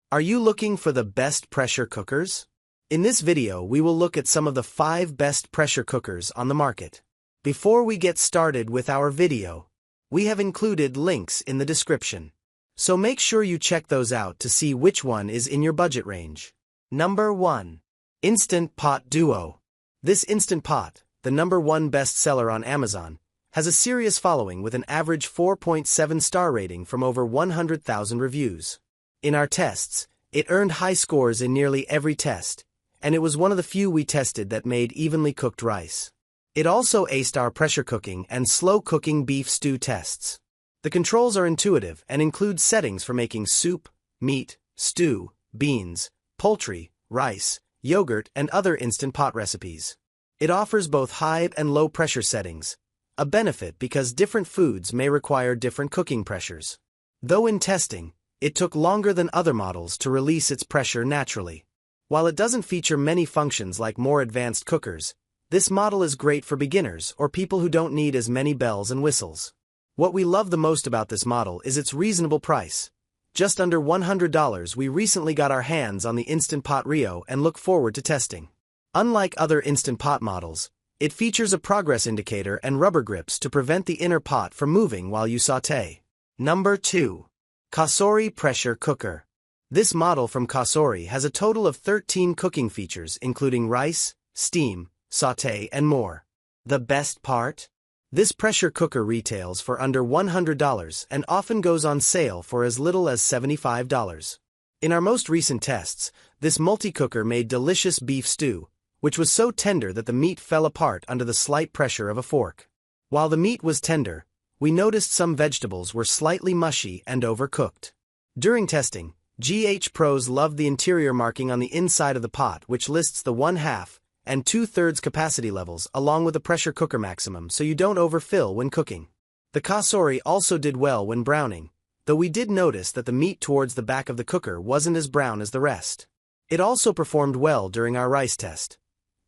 Are you looking for the best pressure cookers? In this video, we will look at some of the 5 best pressure cookers on the market. Before we get started with our video, we have included links in the description. So make sure you check those out to see which one is in your budget range. Number 1. Instant Pot Duo. This Instant Pot, the #1 bestseller on Amazon, has a serious following with an average 4.7 star rating from over 100,000 reviews. In our tests, it earned high scores in nearly every test, and it was one of the few we tested that made evenly cooked rice. It also aced our pressure cooking and slow cooking beef stew tests. The controls are intuitive and include settings for making soup, meat, stew, beans, poultry, rice, yogurt, and other Instant Pot recipes. It offers both high and low pressure settings, a benefit because different foods may require different cooking pressures. Though in testing, it took longer than other models to release its pressure naturally. While it doesn't feature many functions like more advanced cookers, this model is great for beginners or people who don't need as many bells and whistles. What we love the most about this model is its reasonable price. Just under $100, we recently got our hands on the Instant Pot Rio and look forward to testing. Unlike other Instant Pot models, it features a progress indicator and rubber grips to prevent the inner pot from moving while you sauté. Number 2. Cosori Pressure Cooker. This model from Cosori has a total of 13 cooking features including rice, steam, sauté, and more. The best part? This pressure cooker retails for under $100 and often goes on sale for as little as $75. In our most recent tests, this multi-cooker made delicious beef stew, which was so tender that the meat fell apart under the slight pressure of a fork. While the meat was tender, we noticed some vegetables were slightly mushy and overcooked. During testing, GH Pros loved the interior marking on the inside of the pot, which lists the 1/2 and 2/3 capacity levels along with the pressure cooker maximum so you don't overfill when cooking. The Cosori also did well when browning, though we did notice that the meat towards the back of the cooker wasn't as brown as the rest. It also performed well during our rice test.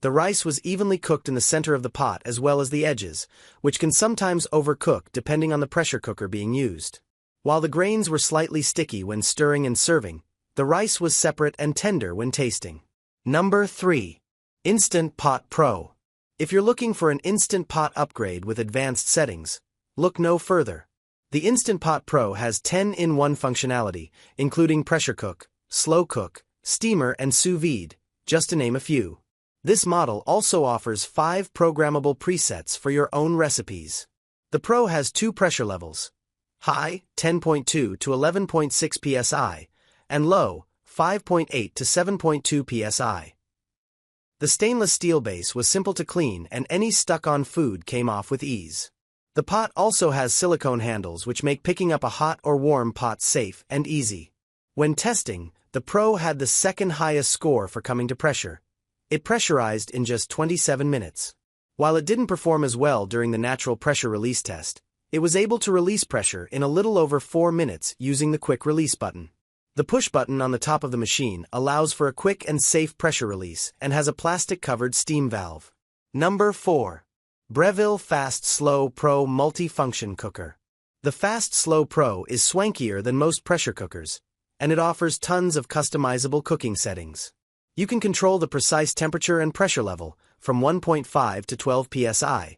The rice was evenly cooked in the center of the pot as well as the edges, which can sometimes overcook depending on the pressure cooker being used. While the grains were slightly sticky when stirring and serving, the rice was separate and tender when tasting. Number 3. Instant Pot Pro. If you're looking for an Instant Pot upgrade with advanced settings, look no further. The Instant Pot Pro has 10-in-1 functionality, including pressure cook, slow cook, steamer, and sous vide, just to name a few. This model also offers 5 programmable presets for your own recipes. The Pro has 2 pressure levels: high, 10.2 to 11.6 psi, and low, 5.8 to 7.2 psi. The stainless steel base was simple to clean and any stuck-on food came off with ease. The pot also has silicone handles which make picking up a hot or warm pot safe and easy. When testing, the Pro had the second highest score for coming to pressure. It pressurized in just 27 minutes. While it didn't perform as well during the natural pressure release test, it was able to release pressure in a little over 4 minutes using the quick release button. The push button on the top of the machine allows for a quick and safe pressure release and has a plastic-covered steam valve. Number 4. Breville Fast Slow Pro Multi-Function Cooker. The Fast Slow Pro is swankier than most pressure cookers, and it offers tons of customizable cooking settings. You can control the precise temperature and pressure level from 1.5 to 12 psi,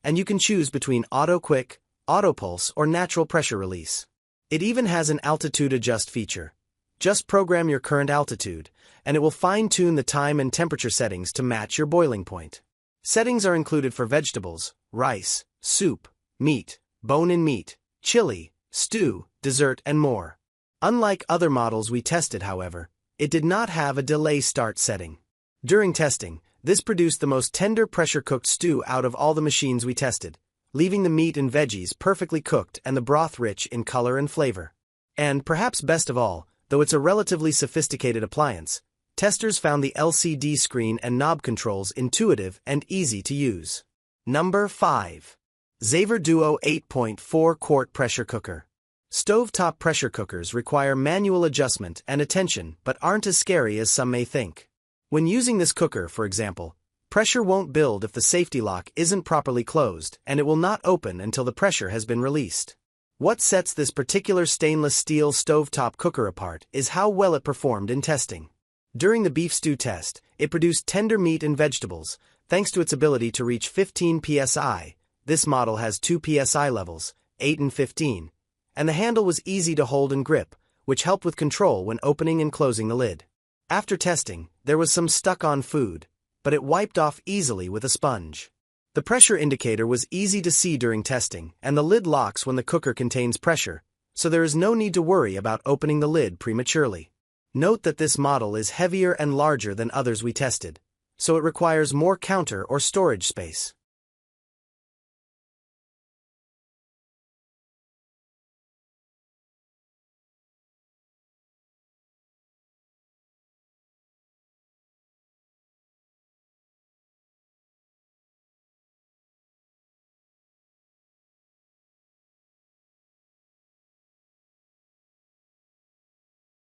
and you can choose between auto quick, auto pulse, or natural pressure release. It even has an altitude adjust feature. Just program your current altitude, and it will fine-tune the time and temperature settings to match your boiling point. Settings are included for vegetables, rice, soup, meat, bone-in meat, chili, stew, dessert, and more. Unlike other models we tested, however, it did not have a delay start setting. During testing, this produced the most tender pressure-cooked stew out of all the machines we tested, leaving the meat and veggies perfectly cooked and the broth rich in color and flavor. And perhaps best of all, though it's a relatively sophisticated appliance, testers found the LCD screen and knob controls intuitive and easy to use. Number 5. Xaver Duo 8.4-Quart Pressure Cooker. Stovetop pressure cookers require manual adjustment and attention but aren't as scary as some may think. When using this cooker, for example, pressure won't build if the safety lock isn't properly closed, and it will not open until the pressure has been released. What sets this particular stainless steel stovetop cooker apart is how well it performed in testing. During the beef stew test, it produced tender meat and vegetables, thanks to its ability to reach 15 psi. This model has 2 psi levels, 8 and 15, and the handle was easy to hold and grip, which helped with control when opening and closing the lid. After testing, there was some stuck-on food, but it wiped off easily with a sponge. The pressure indicator was easy to see during testing, and the lid locks when the cooker contains pressure, so there is no need to worry about opening the lid prematurely. Note that this model is heavier and larger than others we tested, so it requires more counter or storage space.